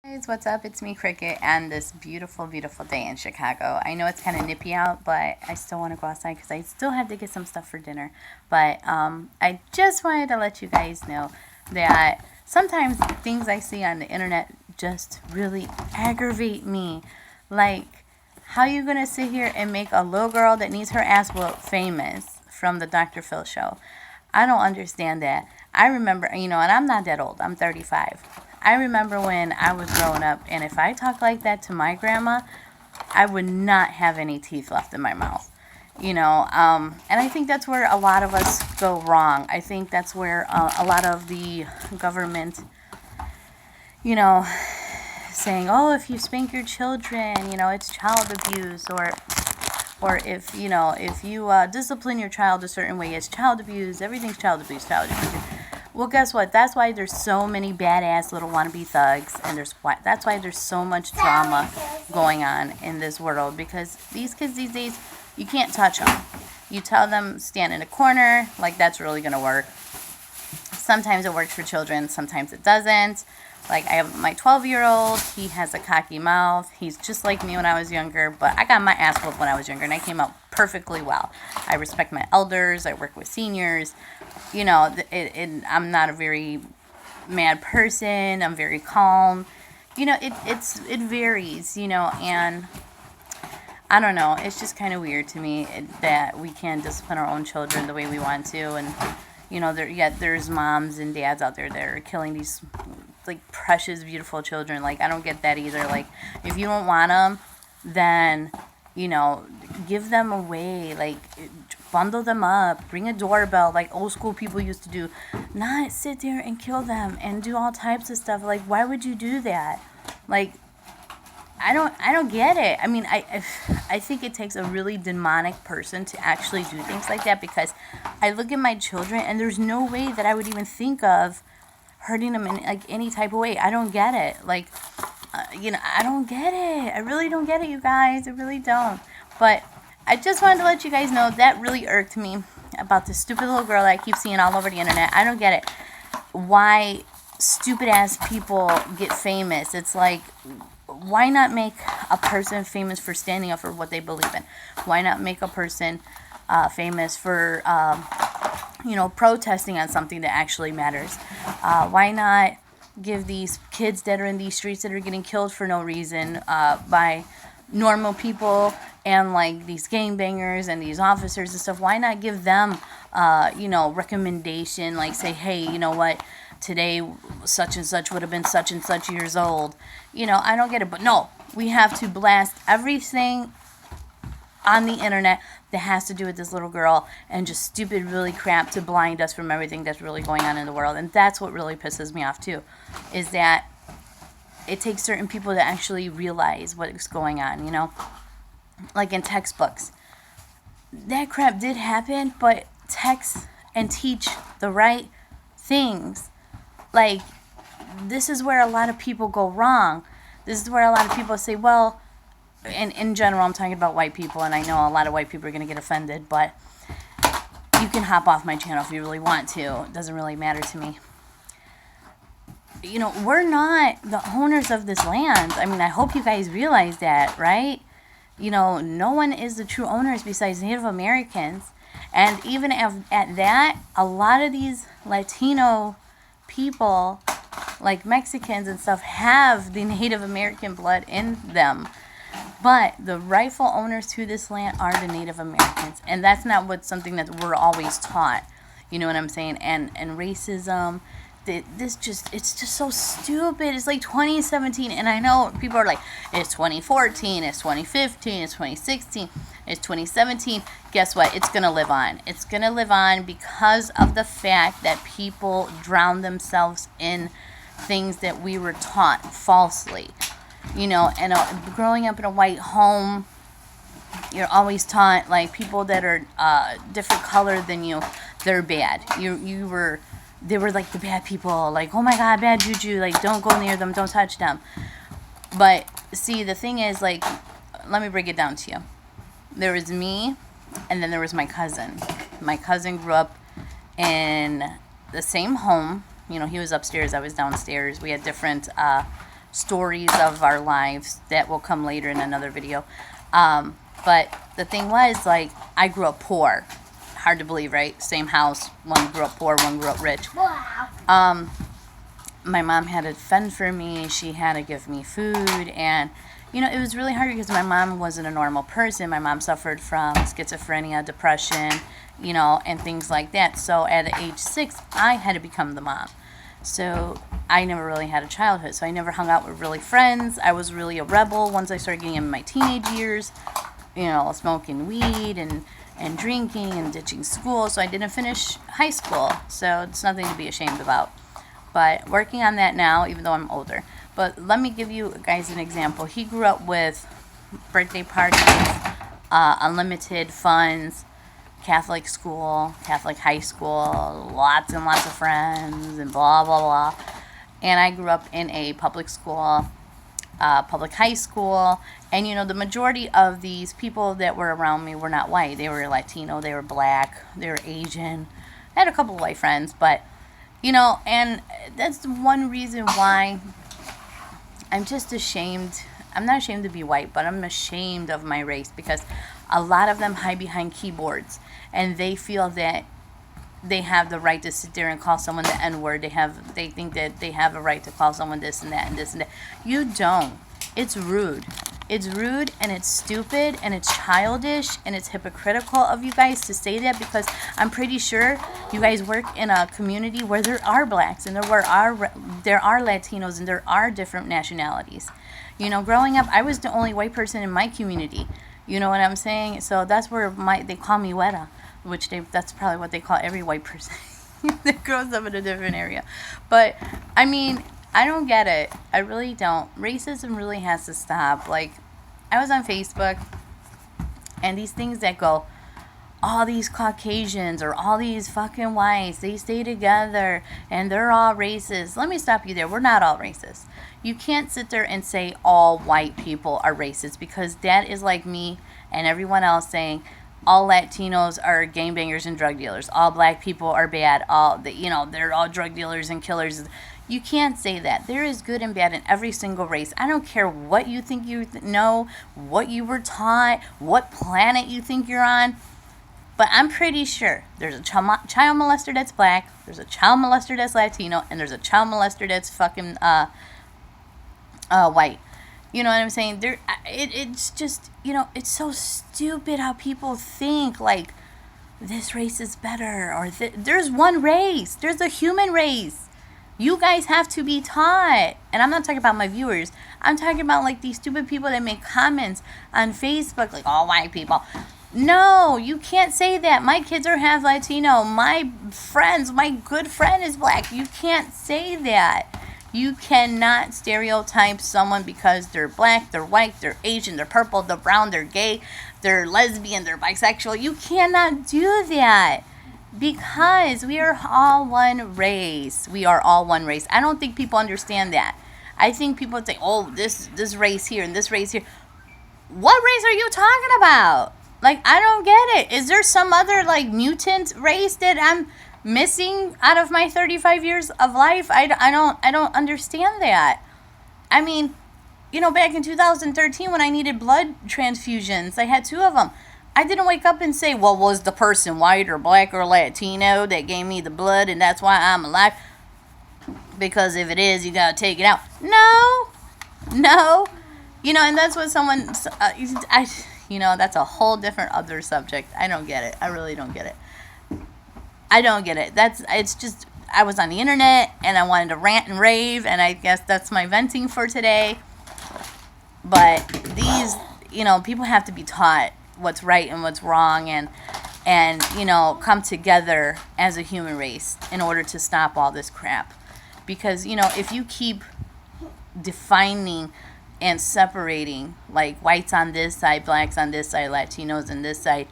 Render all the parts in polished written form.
Guys, what's up? It's me, Cricket, and this beautiful, beautiful day in Chicago. I know it's kind of nippy out, but I still want to go outside because I still have to get some stuff for dinner. But I just wanted to let you guys know that sometimes things I see on the internet just really aggravate me. Like, how you gonna sit here and make a little girl that needs her ass whooped famous from the Dr. Phil show? I don't understand that. I remember, and I'm not that old. I'm 35. I remember when I was growing up, and if I talked like that to my grandma, I would not have any teeth left in my mouth. And I think that's where a lot of us go wrong. I think that's where a lot of the government, you know, saying, oh, if you spank your children, it's child abuse, or if you discipline your child a certain way, it's child abuse. Everything's child abuse, child abuse. Well, guess what? That's why there's so many badass little wannabe thugs, and that's why there's so much drama going on in this world, because these kids these days, you can't touch them. You tell them stand in a corner, like that's really gonna work. Sometimes it works for children, sometimes it doesn't. Like, I have my 12-year-old, he has a cocky mouth. He's just like me when I was younger, but I got my ass whooped when I was younger, and I came out perfectly well. I respect my elders, I work with seniors. I'm not a very mad person. I'm very calm. It varies, and I don't know. It's just kind of weird to me that we can discipline our own children the way we want to, and there's moms and dads out there that are killing these like precious, beautiful children. Like, I don't get that either. Like, if you don't want them, then give them away. Like, bundle them up, bring a doorbell like old school people used to do. Not sit there and kill them and do all types of stuff. Like, why would you do that? Like, I don't get it. I mean, I think it takes a really demonic person to actually do things like that, because I look at my children and there's no way that I would even think of hurting them in like any type of way. I don't get it. Like, I don't get it. I really don't get it, you guys. I really don't. But I just wanted to let you guys know that really irked me about this stupid little girl that I keep seeing all over the internet. I don't get it. Why stupid ass people get famous? It's like, why not make a person famous for standing up for what they believe in? Why not make a person famous for protesting on something that actually matters? Why not give these kids that are in these streets that are getting killed for no reason by normal people and like these gangbangers and these officers and stuff, why not give them recommendation, like say, hey, you know what, today such and such would have been such and such years old. I don't get it. But no, we have to blast everything on the internet that has to do with this little girl, and just stupid really crap to blind us from everything that's really going on in the world. And that's what really pisses me off too, is that it takes certain people to actually realize what's going on, like in textbooks. That crap did happen, but text and teach the right things. Like, this is where a lot of people go wrong. This is where a lot of people say, well, and in general, I'm talking about white people, and I know a lot of white people are going to get offended, but you can hop off my channel if you really want to. It doesn't really matter to me. We're not the owners of this land. I mean, I hope you guys realize that, right? No one is the true owners besides Native Americans. And even at that, a lot of these Latino people, like Mexicans and stuff, have the Native American blood in them. But the rightful owners to this land are the Native Americans. And that's not something that we're always taught. You know what I'm saying? And racism, it's just so stupid. It's like 2017, and I know people are like, it's 2014, it's 2015, it's 2016, it's 2017. Guess what? It's going to live on. It's going to live on because of the fact that people drown themselves in things that we were taught falsely. And growing up in a white home, you're always taught, like, people that are different color than you, they're bad. They were like the bad people, like, oh my God, bad juju, like, don't go near them, don't touch them. But see, the thing is, like, let me break it down to you. There was me, and then there was my cousin. My cousin grew up in the same home. He was upstairs, I was downstairs. We had different stories of our lives that will come later in another video. But the thing was, like, I grew up poor. Hard to believe, right? Same house. One grew up poor, one grew up rich. My mom had to fend for me. She had to give me food. And, you know, it was really hard because my mom wasn't a normal person. My mom suffered from schizophrenia, depression, you know, and things like that. So at age 6, I had to become the mom. So I never really had a childhood. So I never hung out with really friends. I was really a rebel once I started getting in my teenage years, you know, smoking weed and drinking and ditching school. So I didn't finish high school. So it's nothing to be ashamed about. But working on that now, even though I'm older. But let me give you guys an example. He grew up with birthday parties, unlimited funds, Catholic school, Catholic high school, lots and lots of friends, and blah, blah, blah. And I grew up in a public school, public high school. And, you know, the majority of these people that were around me were not white. They were Latino, they were black, they were Asian. I had a couple of white friends, but, you know, and that's one reason why I'm just ashamed. I'm not ashamed to be white, but I'm ashamed of my race because a lot of them hide behind keyboards and they feel that they have the right to sit there and call someone the N-word. They think that they have a right to call someone this and that and this and that. You don't. It's rude. It's rude and it's stupid and it's childish and it's hypocritical of you guys to say that because I'm pretty sure you guys work in a community where there are blacks and there are Latinos and there are different nationalities. You know, growing up, I was the only white person in my community. You know what I'm saying? So that's where they call me Weta, which that's probably what they call every white person that grows up in a different area. But, I mean, I don't get it. I really don't. Racism really has to stop. Like, I was on Facebook, and these things that go, all these Caucasians or all these fucking whites, they stay together, and they're all racist. Let me stop you there. We're not all racist. You can't sit there and say all white people are racist because that is like me and everyone else saying all Latinos are gangbangers and drug dealers. All black people are bad. They're all drug dealers and killers. You can't say that. There is good and bad in every single race. I don't care what you think you know, what you were taught, what planet you think you're on. But I'm pretty sure there's a child molester that's black, there's a child molester that's Latino, and there's a child molester that's fucking white. You know what I'm saying? It's just, you know, it's so stupid how people think like this race is better or there's one race. There's a human race. You guys have to be taught. And I'm not talking about my viewers. I'm talking about like these stupid people that make comments on Facebook like all white people. No, you can't say that. My kids are half Latino. My good friend is black. You can't say that. You cannot stereotype someone because they're black, they're white, they're Asian, they're purple, they're brown, they're gay, they're lesbian, they're bisexual. You cannot do that because we are all one race. We are all one race. I don't think people understand that. I think people think, oh, this race here and this race here. What race are you talking about? Like, I don't get it. Is there some other, like, mutant race that I'm missing out of my 35 years of life? I don't understand that. I mean, you know, back in 2013 when I needed blood transfusions, I had 2 of them. I didn't wake up and say, well, was the person white or black or Latino that gave me the blood and that's why I'm alive? Because if it is, you gotta take it out. No. You know, and that's what someone, that's a whole different other subject. I don't get it. I really don't get it. I don't get it. It's just, I was on the internet and I wanted to rant and rave, and I guess that's my venting for today. But these, people have to be taught what's right and what's wrong and come together as a human race in order to stop all this crap. Because, if you keep defining and separating, like whites on this side, blacks on this side, Latinos on this side,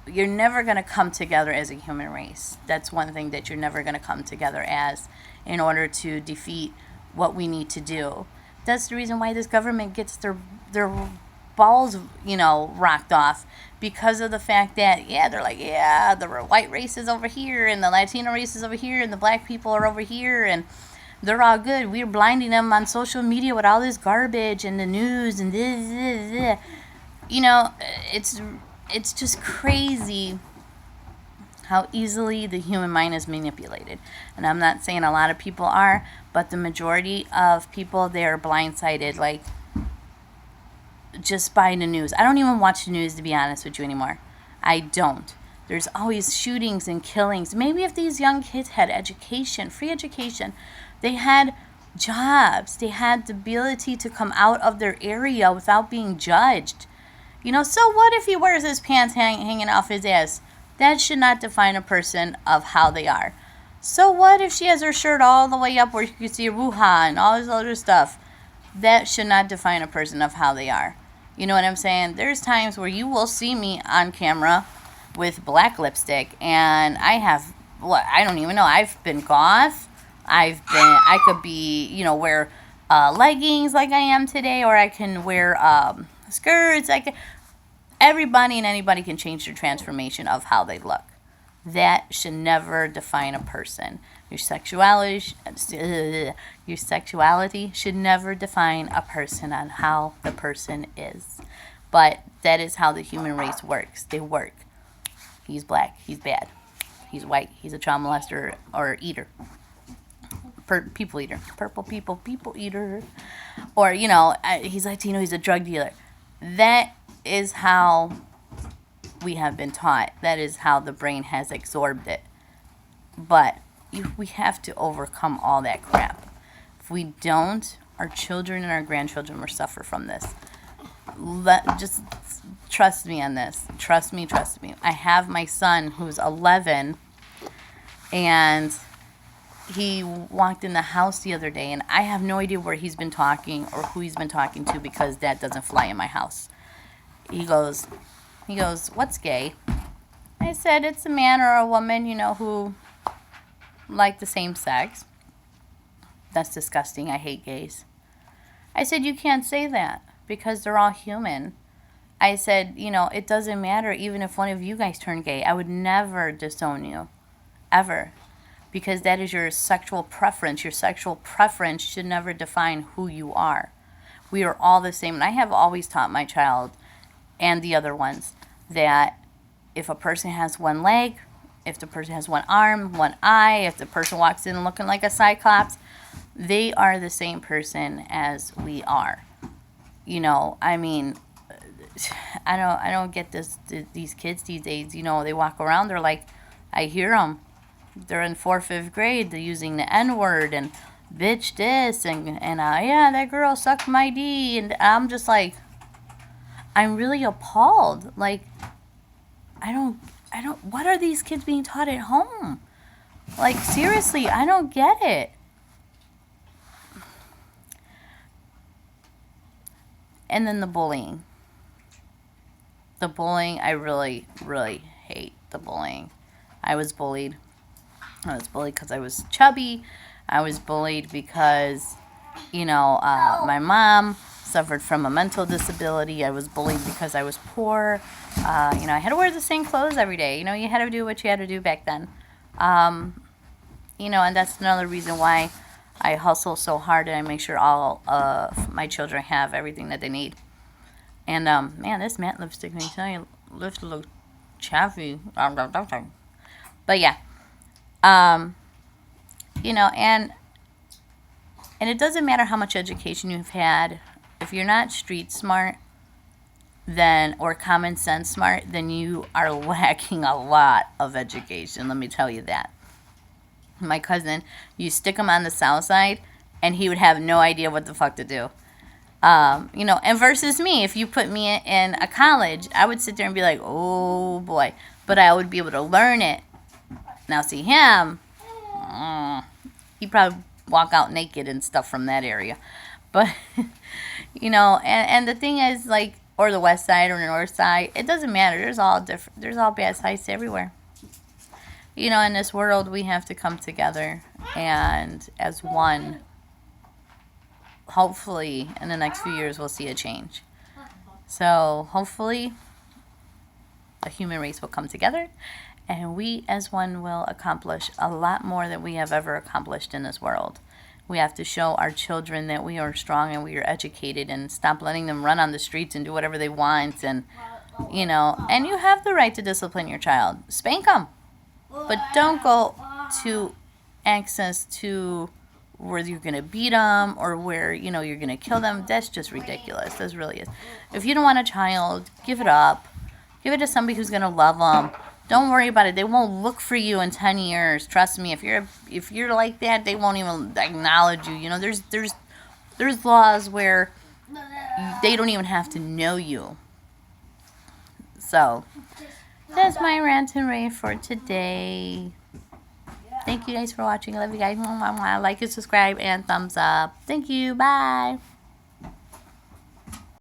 you're never going to come together as a human race. That's one thing that you're never going to come together as in order to defeat what we need to do. That's the reason why this government gets their balls, rocked off, because of the fact that, they're like, the white race is over here and the Latino race is over here and the black people are over here and they're all good. We're blinding them on social media with all this garbage and the news and this. You know, it's just crazy how easily the human mind is manipulated. And I'm not saying a lot of people are, but the majority of people, they're blindsided, like, just by the news. I don't even watch the news, to be honest with you, anymore. I don't. There's always shootings and killings. Maybe if these young kids had education, free education, they had jobs, they had the ability to come out of their area without being judged. You know, so what if he wears his pants hanging off his ass? That should not define a person of how they are. So what if she has her shirt all the way up where you can see Wuhan and all this other stuff? That should not define a person of how they are. You know what I'm saying? There's times where you will see me on camera with black lipstick, and I have, what, I don't even know. I've been goth. I could be, you know, wear leggings like I am today, or I can wear skirts. Everybody and anybody can change their transformation of how they look. That should never define a person. Your sexuality should never define a person on how the person is. But that is how the human race works. They work. He's black. He's bad. He's white. He's a child molester or eater. People eater. Purple people eater. Or, you know, he's Latino. He's a drug dealer. That is how we have been taught. That is how the brain has absorbed it. But we have to overcome all that crap. If we don't, our children and our grandchildren will suffer from this. Just trust me on this. Trust me. I have my son who's 11, and he walked in the house the other day, and I have no idea where he's been talking or who he's been talking to, because that doesn't fly in my house. He goes, what's gay? I said, it's a man or a woman, you know, who like the same sex. That's disgusting. I hate gays. I said, you can't say that because they're all human. I said, you know, it doesn't matter even if one of you guys turn gay. I would never disown you. Ever. Because that is your sexual preference. Your sexual preference should never define who you are. We are all the same. And I have always taught my child and the other ones that if a person has one leg, if the person has one arm, one eye, if the person walks in looking like a cyclops, they are the same person as we are. You know, I mean, I don't get these kids these days. You know, they walk around, they're like, I hear them. They're in 4th, 5th grade. They're using the N-word and bitch this and yeah, that girl sucked my D. And I'm just like, I'm really appalled. Like, I don't, what are these kids being taught at home? Like, seriously, I don't get it. And then the bullying. The bullying, I really, really hate the bullying. I was bullied. I was bullied because I was chubby. I was bullied because, you know, my mom suffered from a mental disability. I was bullied because I was poor. You know, I had to wear the same clothes every day. You know, you had to do what you had to do back then. You know, and that's another reason why I hustle so hard and I make sure all of my children have everything that they need. And, man, this matte lipstick, I tell you, looks a little chaffy. But, yeah. You know, and it doesn't matter how much education you've had. If you're not street smart, then, or common sense smart, then you are lacking a lot of education. Let me tell you that. My cousin, you stick him on the south side, and he would have no idea what the fuck to do. You know, and versus me, if you put me in a college, I would sit there and be like, oh boy, but I would be able to learn it. Now, see him, he'd probably walk out naked and stuff from that area. But, you know, and the thing is, like, or the west side or the north side, it doesn't matter. There's all different. There's all bad sides everywhere. You know, in this world, we have to come together and as one. Hopefully, in the next few years, we'll see a change. So, hopefully, the human race will come together, and we as one will accomplish a lot more than we have ever accomplished in this world. We have to show our children that we are strong and we are educated, and stop letting them run on the streets and do whatever they want. And, you know, and you have the right to discipline your child. Spank them. But don't go to access to where you're going to beat them or where, you know, you're going to kill them. That's just ridiculous. This really is. If you don't want a child, give it up. Give it to somebody who's going to love them. Don't worry about it. They won't look for you in 10 years. Trust me. If you're like that, they won't even acknowledge you. You know, there's laws where they don't even have to know you. So, that's my rant and rave for today. Thank you guys for watching. I love you guys. Like and subscribe and thumbs up. Thank you. Bye.